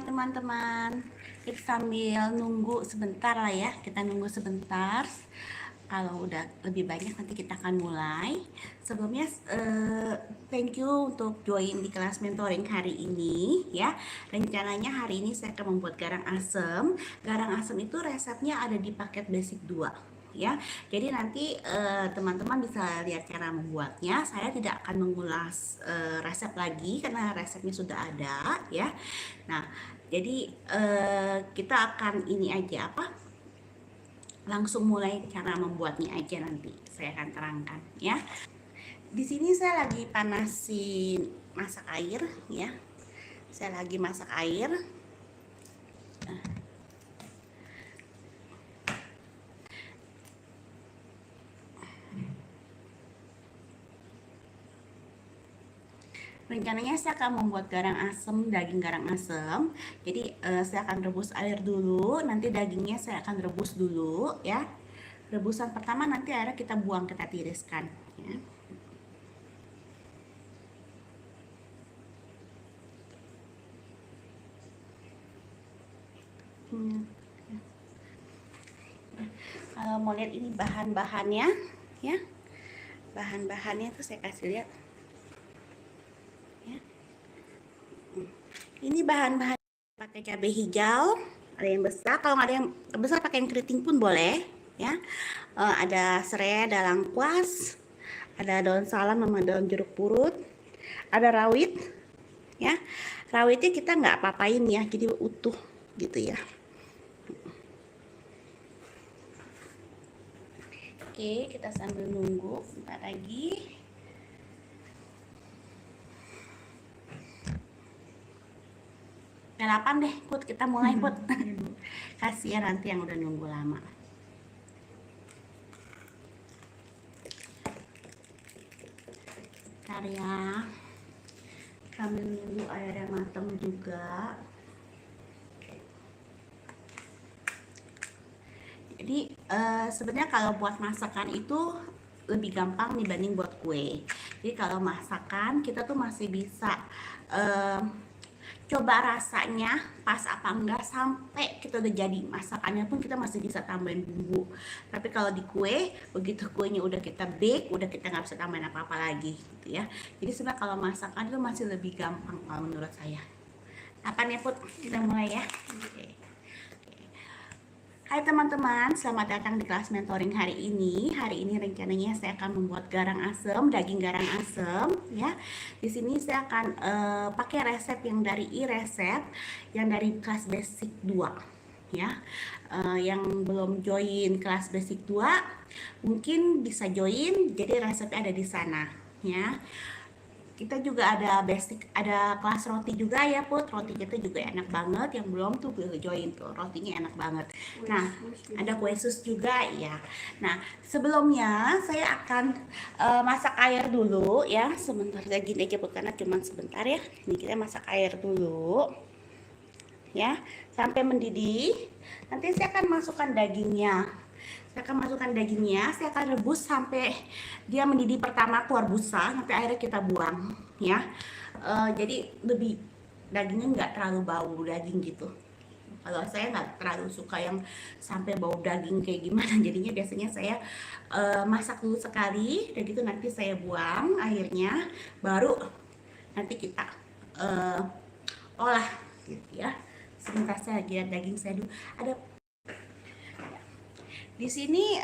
teman-teman. Kita sambil nunggu sebentar lah ya. Kita nunggu sebentar. Kalau udah lebih banyak nanti kita akan mulai. Sebelumnya thank you untuk join di kelas mentoring hari ini ya. Rencananya hari ini saya akan membuat garang asem. Garang asem itu resepnya ada di paket basic 2 ya. Jadi nanti teman-teman bisa lihat cara membuatnya. Saya tidak akan mengulas resep lagi karena resepnya sudah ada ya. Nah, jadi kita akan ini aja langsung mulai cara membuatnya aja, nanti saya akan terangkan ya. Di sini saya lagi panasin masak air ya. Saya lagi masak air. Rencananya saya akan membuat garang asem, daging garang asem. Jadi saya akan rebus air dulu, nanti dagingnya saya akan rebus dulu ya. Rebusan pertama nanti airnya kita buang, kita tiriskan ya. Kalau mau lihat ini bahan-bahannya ya. Bahan-bahannya tuh saya kasih lihat. Ini bahan-bahan, pakai cabai hijau, ada yang besar. Kalau nggak ada yang besar pakai yang keriting pun boleh ya. Ada serai, ada lengkuas, ada daun salam sama daun jeruk purut, ada rawit ya. Rawitnya kita nggak apa-apain ya, jadi utuh gitu ya. Oke, kita sambil nunggu bentar lagi. Delapan deh, Put, kita mulai, Put. Kasihan nanti yang udah nunggu lama. Bentar ya, sambil nunggu airnya mateng juga. Jadi sebenarnya kalau buat masakan itu lebih gampang dibanding buat kue. Jadi kalau masakan kita tuh masih bisa coba rasanya pas apa enggak, sampai kita udah jadi masakannya pun kita masih bisa tambahin bumbu. Tapi kalau di kue, begitu kuenya udah kita bake, udah kita nggak bisa tambahin apa-apa lagi gitu ya. Jadi sebenarnya kalau masakan itu masih lebih gampang kalau menurut saya. Apa nih, Put? Kita mulai ya. Oke. Hai teman-teman, selamat datang di kelas mentoring hari ini. Hari ini rencananya saya akan membuat garang asem, daging garang asem ya. Di sini saya akan pakai resep yang dari e-resep, yang dari kelas basic 2 ya. Yang belum join kelas basic 2 mungkin bisa join, jadi resepnya ada di sana ya. Kita juga ada basic, ada kelas roti juga ya, Put. Roti kita juga enak banget, yang belum tuh boleh join tuh, rotinya enak banget. Nah, ada kue sus juga ya. Nah, sebelumnya saya akan masak air dulu ya. Sebentar gini aja, Put, karena cuma sebentar ya. Ini kita masak air dulu ya sampai mendidih. Nanti saya akan masukkan dagingnya. Saya akan rebus sampai dia mendidih pertama, keluar busa, nanti airnya kita buang ya. Jadi lebih dagingnya nggak terlalu bau daging gitu. Kalau saya nggak terlalu suka yang sampai bau daging kayak gimana, jadinya biasanya saya masak dulu sekali, dan gitu nanti saya buang airnya, baru nanti kita olah gitu ya. Sebentar, saya lihat daging saya dulu. Ada di sini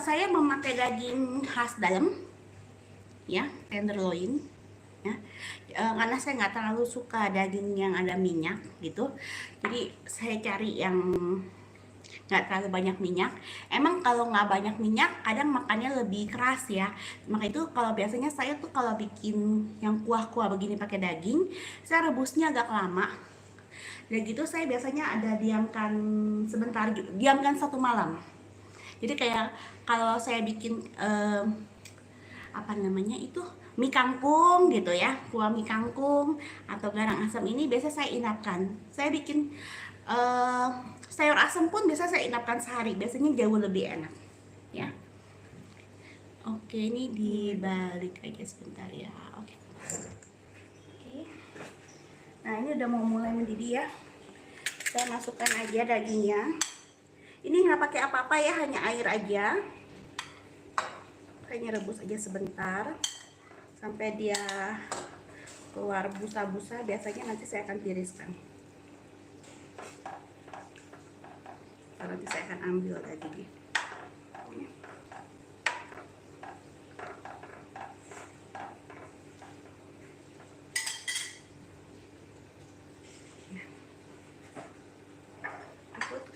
saya memakai daging khas dalam ya, tenderloin ya. Karena saya nggak terlalu suka daging yang ada minyak gitu, jadi saya cari yang nggak terlalu banyak minyak. Emang kalau nggak banyak minyak kadang makannya lebih keras ya. Maka itu kalau biasanya saya tuh kalau bikin yang kuah-kuah begini pakai daging, saya rebusnya agak lama. Dan gitu saya biasanya ada diamkan sebentar, diamkan 1 malam. Jadi kayak kalau saya bikin apa namanya itu, mie kangkung gitu ya, kuah mie kangkung atau garang asam ini biasa saya inapkan. Saya bikin sayur asam pun biasa saya inapkan sehari, biasanya jauh lebih enak ya. Oke, ini dibalik aja sebentar ya. Oke. Nah, ini udah mau mulai mendidih ya. Saya masukkan aja dagingnya. Ini nggak pakai apa-apa ya, hanya air aja. Hanya rebus aja sebentar sampai dia keluar busa-busa. Biasanya nanti saya akan tiriskan. Nanti saya akan ambil dagingnya.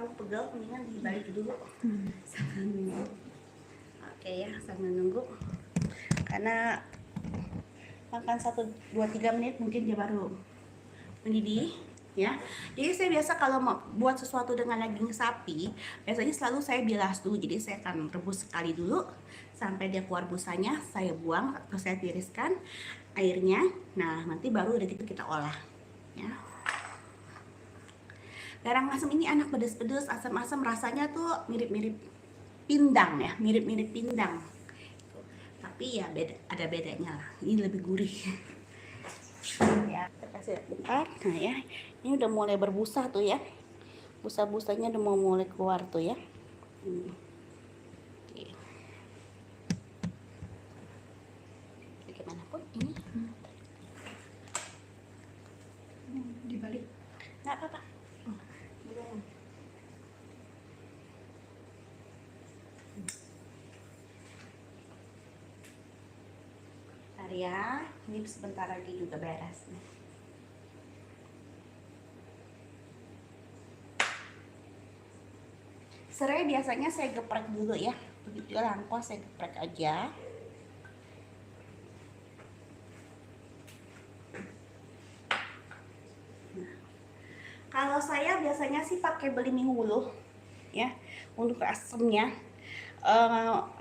Kalau pegal mendingan dibalik dulu sambil nunggu. Oke ya, sambil nunggu karena makan 1-2-3 menit mungkin dia baru mendidih ya. Jadi saya biasa kalau mau buat sesuatu dengan daging sapi biasanya selalu saya bilas dulu. Jadi saya akan rebus sekali dulu sampai dia keluar busanya, saya buang atau saya tiriskan airnya. Nah nanti baru udah gitu kita olah ya. Garang asam ini enak, pedas-pedas, asam-asam, rasanya tuh mirip-mirip pindang ya, mirip-mirip pindang. Tapi ya beda, ada bedanya lah. Ini lebih gurih. Ya, kita kasih bentar. Nah ya, ini udah mulai berbusa tuh ya. Busa-busanya udah mau mulai keluar tuh ya. Bagaimanapun ini dibalik. nggak apa-apa. Ya, ini sebentar lagi juga beres nih. Serai biasanya saya geprek dulu ya, begitu langkos saya geprek aja. Nah, kalau saya biasanya sih pakai beli mie hulu ya untuk asamnya.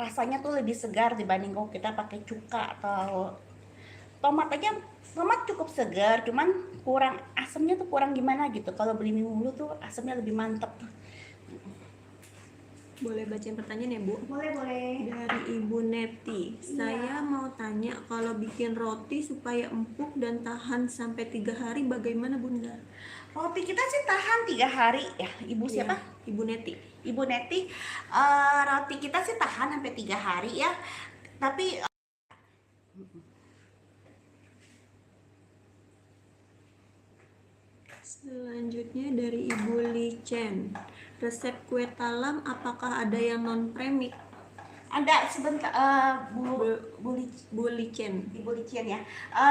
Rasanya tuh lebih segar dibanding kalau kita pakai cuka atau tomat aja. Tomat cukup segar, cuman kurang asamnya tuh kurang gimana gitu. Kalau beli mie hulu tuh asamnya lebih mantep. Boleh bacain pertanyaan ya Bu? Boleh. Dari Ibu Neti. Saya mau tanya, kalau bikin roti supaya empuk dan tahan sampai 3 hari bagaimana Bunda? Roti kita sih tahan 3 hari ya. Ibu siapa? Ibu Neti. Ibu Neti, roti kita sih tahan sampai 3 hari ya. Tapi selanjutnya dari Ibu Licen. Resep kue talam apakah ada yang non premix? ada sebentar, Bu Licen. Ibu Licin ya.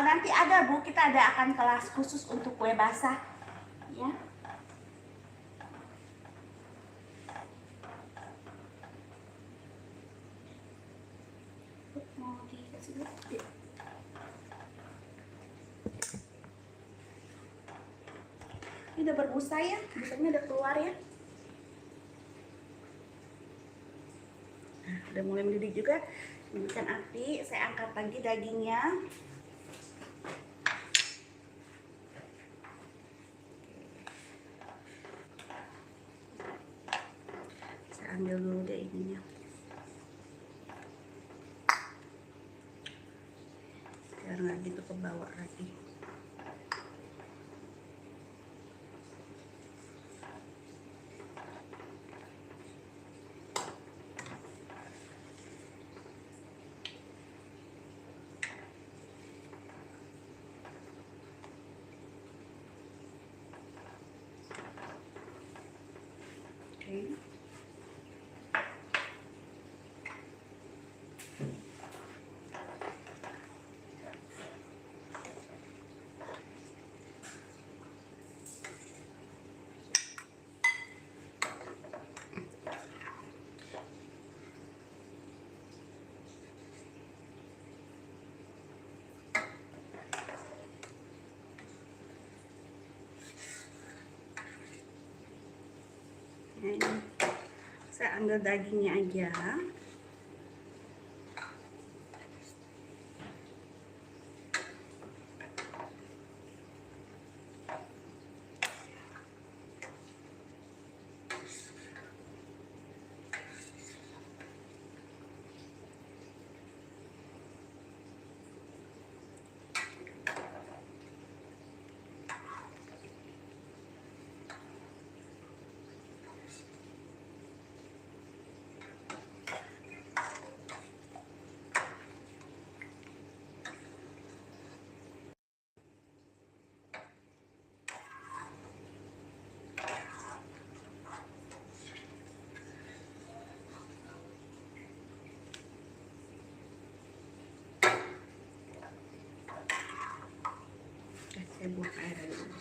Nanti ada Bu, kita ada akan kelas khusus untuk kue basah ya. Mau dikasih dulu? Ini udah berbusa ya, busanya udah keluar ya. Nah, udah mulai mendidih juga. Hidupkan api, saya angkat lagi dagingnya. Saya ambil dulu deh ininya. Biar nggak gitu ke bawah lagi. Oke. Nah, ini saya ambil dagingnya aja. saya buang air dulu.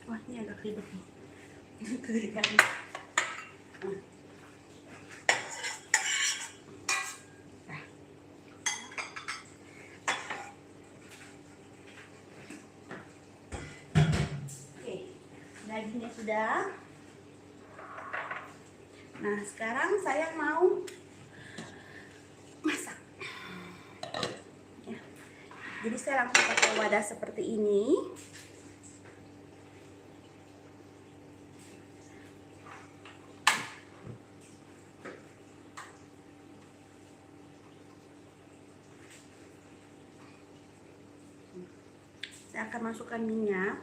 Wah, ini agak ribet nih. Kerikan. Oke, dagingnya sudah. Nah, sekarang saya mau masak. Ya. Jadi saya langsung pakai wadah seperti ini. Saya akan masukkan minyak.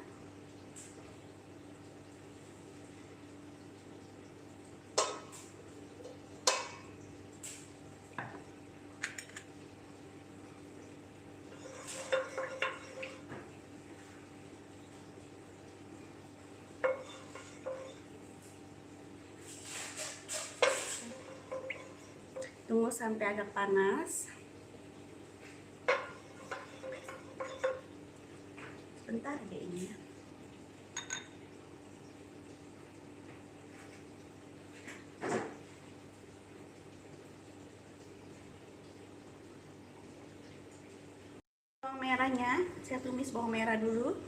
Tunggu sampai agak panas. Bentar aja ini ya. Bawang merahnya, saya tumis bawang merah dulu.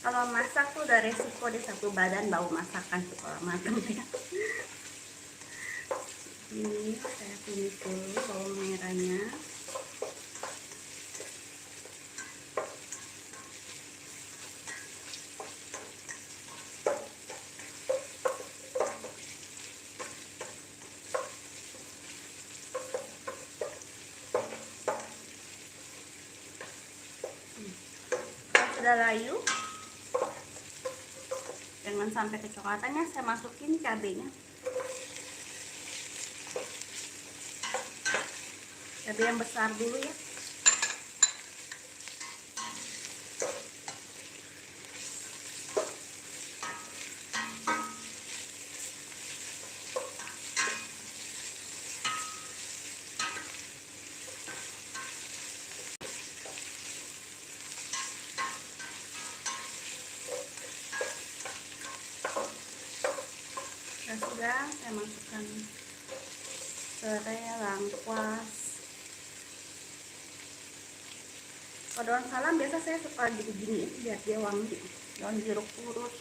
Kalau masak tuh udah resiko di satu badan bau masakan sekolah matang ya. Ini saya tumis dulu bawang merahnya. Kalau sudah layu, jangan sampai kecoklatannya, saya masukin cabenya. Cabai yang besar dulu ya. Sudah saya masukkan serai, lengkuas. Kalau daun salam biasa saya suka gini-gini biar dia wangi. Daun jeruk purut.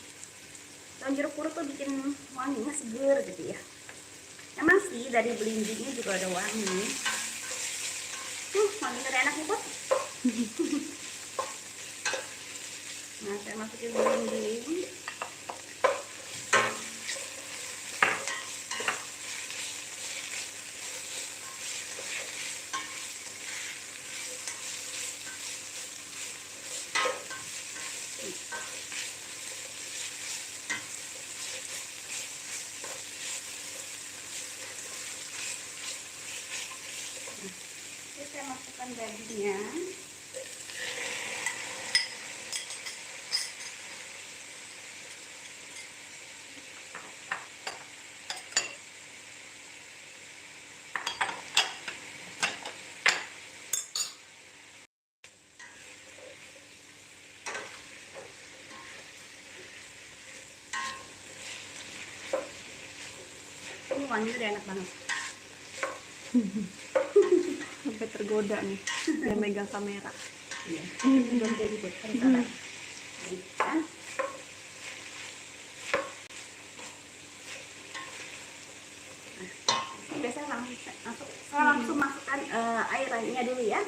Daun jeruk purut tuh bikin wanginya seger gitu ya. Emang sih dari belimbingnya juga ada wangi. Wangi enak nih Put. Nah, saya masukin belimbing. Jadi saya masukkan dagingnya. Ini wanginya udah enak banget. Sampai tergoda nih dia megang kamera. Iya. Belum jadi deh, sabar. Ya. Biasanya saya langsung masukkan air lainnya dulu ya.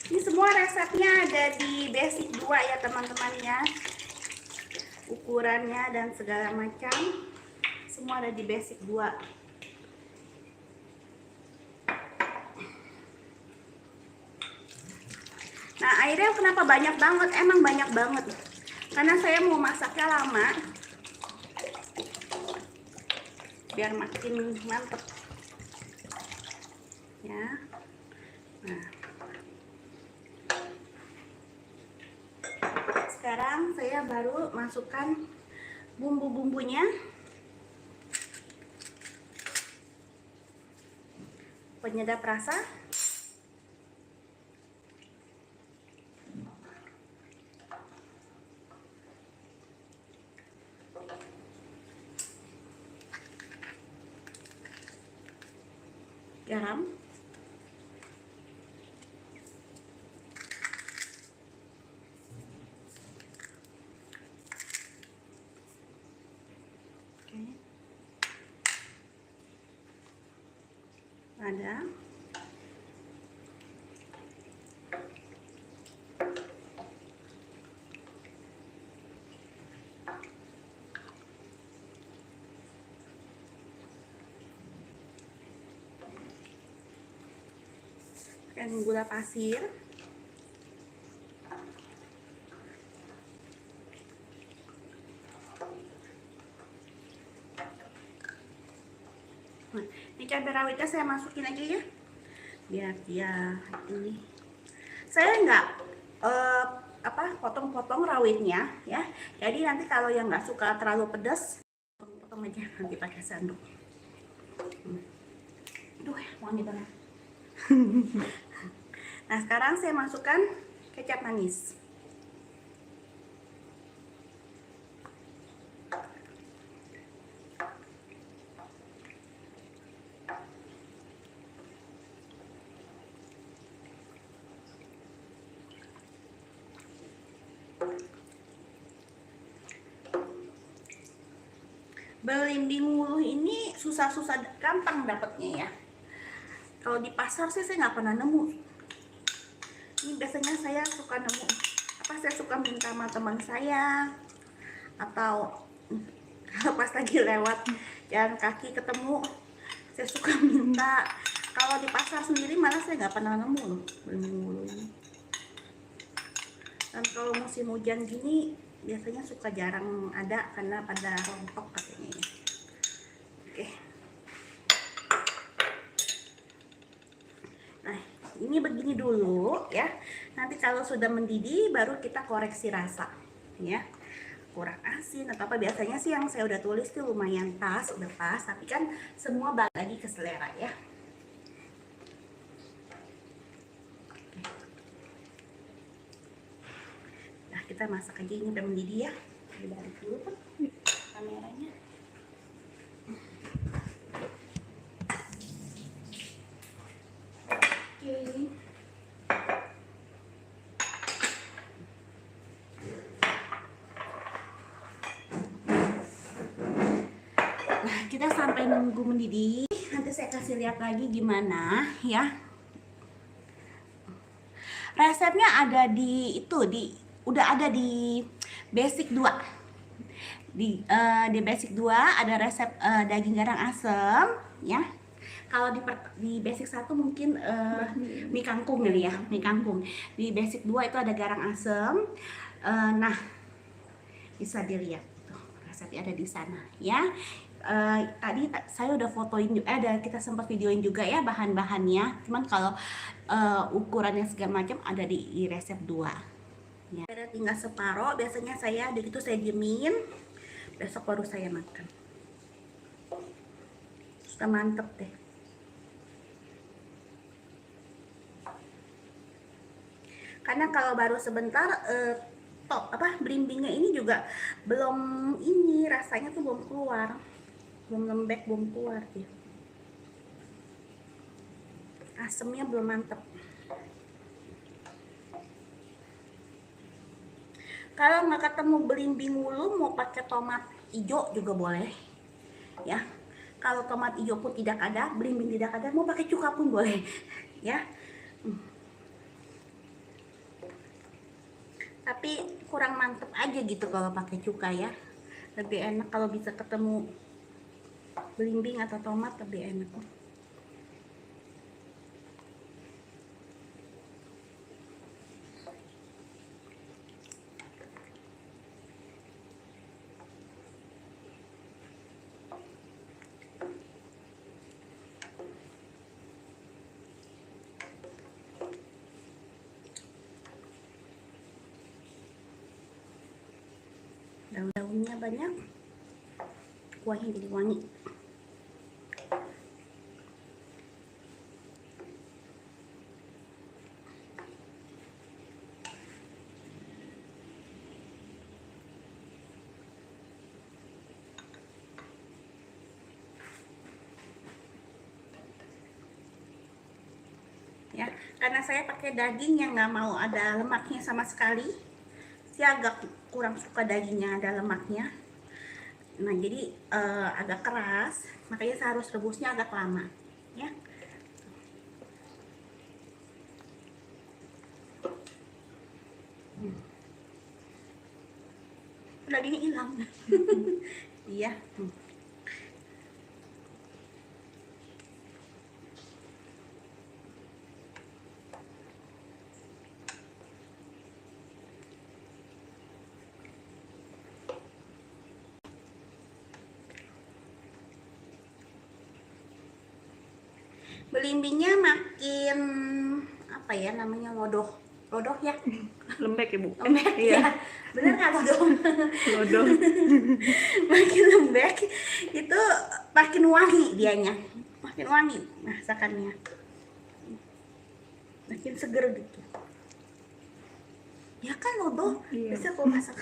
Ini semua resepnya ada di basic 2 ya teman-teman ya. Ukurannya dan segala macam semua ada di basic 2. Nah, airnya kenapa banyak banget? Emang banyak banget. Karena saya mau masaknya lama. Biar makin mantep. Ya. Nah. Sekarang saya baru masukkan bumbu-bumbunya. Penyedap rasa. Garam. Ada dan gula pasir. Nah, ini cabai rawitnya saya masukin aja ya, biar dia ini. Saya nggak potong-potong rawitnya ya. Jadi nanti kalau yang nggak suka terlalu pedas, potong aja nanti pakai sendok. Aduh, wangi banget. Nah, sekarang saya masukkan kecap manis. Belimbing wuluh ini susah-susah, gampang dapatnya ya. Kalau di pasar sih saya nggak pernah nemu. Ini biasanya saya suka nemu, saya suka minta sama teman saya, atau kalau pas lagi lewat jalan kaki ketemu, saya suka minta. Kalau di pasar sendiri malah saya nggak pernah nemu loh belimbing wuluh ini. Dan kalau musim hujan gini biasanya suka jarang ada karena pada rontok katanya ya. Oke. Nah, ini begini dulu ya. Nanti kalau sudah mendidih baru kita koreksi rasa ya. Kurang asin atau apa, biasanya sih yang saya udah tulis tuh lumayan pas, udah pas, tapi kan semua balik lagi ke selera ya. Nah, kita masak aja, ini udah mendidih ya. Dibalik dulu tuh kameranya. Oke. Nah, kita sampai nunggu mendidih. Nanti saya kasih lihat lagi gimana ya. Resepnya ada di udah ada di basic 2. Di basic 2 ada resep daging garang asem ya. Kalau di basic 1 mungkin mie kangkung kali ya, mie kangkung. Di basic 2 itu ada garang asem. Nah, bisa dilihat tuh, resepnya ada di sana ya. Tadi saya udah fotoin juga, kita sempat videoin juga ya bahan-bahannya. Cuman kalau ukurannya segala macam ada di resep 2 ya. Ada tinggal separoh, biasanya saya dari itu saya diemin, besok baru saya makan. Sudah mantep deh. Karena kalau baru sebentar top apa belimbingnya ini juga belum, ini rasanya tuh belum keluar, belum lembek, belum keluar dia, asemnya belum mantep. Kalau nggak ketemu belimbing wulu, mau pakai tomat hijau juga boleh ya. Kalau tomat hijau pun tidak ada, belimbing tidak ada, mau pakai cuka pun boleh ya. Tapi kurang mantep aja gitu kalau pakai cuka ya. Lebih enak kalau bisa ketemu belimbing atau tomat, lebih enak. Daun-daunnya banyak, kuahnya jadi wangi. Ya, karena saya pakai daging yang nggak mau ada lemaknya sama sekali, saya agak kurang suka dagingnya ada lemaknya. Nah jadi agak keras, makanya saya harus rebusnya agak lama ya. Dagingnya hilang. Iya. Belimbingnya makin apa ya namanya, lodoh ya, Lembek ya Bu? lembek Iya. ya, bener nggak lodoh? Lodoh. Makin lembek itu makin wangi dianya, makin wangi masakannya, makin seger gitu ya kan lodoh. Iya. Bisa kok masak.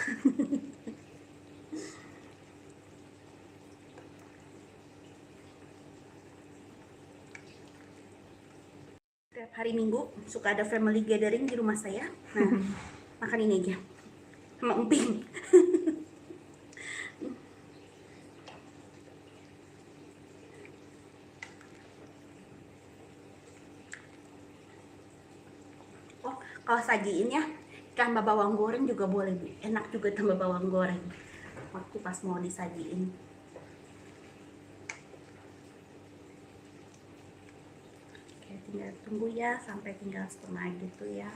Setiap hari Minggu suka ada family gathering di rumah saya. Nah, makan ini aja sama emping. Oh, kalau sajiin ya tambah bawang goreng juga boleh Bu. Enak juga tambah bawang goreng waktu pas mau disajiin. Oke, tinggal tunggu ya sampai tinggal setengah gitu ya.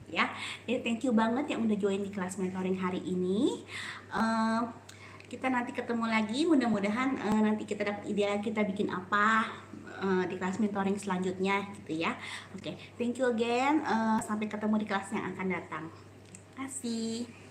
Ya, jadi thank you banget yang udah join di kelas mentoring hari ini. Kita nanti ketemu lagi, mudah-mudahan nanti kita dapat ide kita bikin apa di kelas mentoring selanjutnya gitu ya. Oke, thank you again. Sampai ketemu di kelas yang akan datang. Terima kasih.